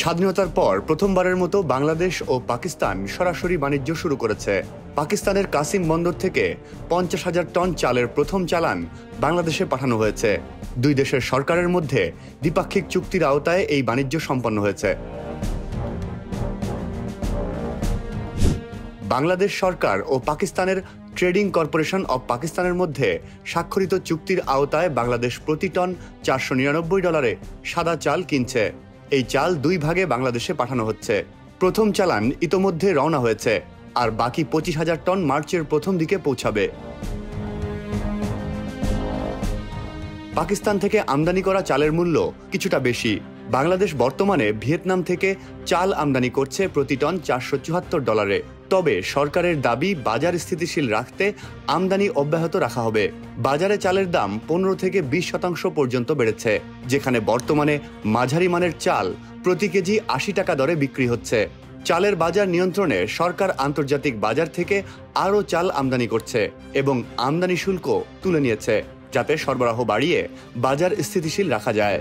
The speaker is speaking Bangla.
স্বাধীনতার পর প্রথমবারের মতো বাংলাদেশ ও পাকিস্তান সরাসরি বাণিজ্য শুরু করেছে। পাকিস্তানের কাসিম বন্দর থেকে 50,000 টন চালের প্রথম চালান বাংলাদেশে পাঠানো হয়েছে। দুই দেশের সরকারের মধ্যে দ্বিপাক্ষিক চুক্তির আওতায় এই বাণিজ্য সম্পন্ন হয়েছে। বাংলাদেশ সরকার ও পাকিস্তানের ট্রেডিং কর্পোরেশন অব পাকিস্তানের মধ্যে স্বাক্ষরিত চুক্তির আওতায় বাংলাদেশ প্রতি টন $499 সাদা চাল কিনছে। এই চাল দুই ভাগে বাংলাদেশে পাঠানো হচ্ছে। প্রথম চালান ইতোমধ্যে রওনা হয়েছে, আর বাকি 25,000 টন মার্চের প্রথম দিকে পৌঁছাবে। পাকিস্তান থেকে আমদানি করা চালের মূল্য কিছুটা বেশি। বাংলাদেশ বর্তমানে ভিয়েতনাম থেকে চাল আমদানি করছে প্রতি টন $474। তবে সরকারের দাবি বাজার স্থিতিশীল রাখতে আমদানি অব্যাহত রাখা হবে। বাজারে চালের দাম 15 থেকে 20% পর্যন্ত বেড়েছে, যেখানে বর্তমানে মাঝারি মানের চাল প্রতি কেজি 80 টাকা দরে বিক্রি হচ্ছে। চালের বাজার নিয়ন্ত্রণে সরকার আন্তর্জাতিক বাজার থেকে আরও চাল আমদানি করছে এবং আমদানি শুল্ক তুলে নিয়েছে, যাতে সরবরাহ বাড়িয়ে বাজার স্থিতিশীল রাখা যায়।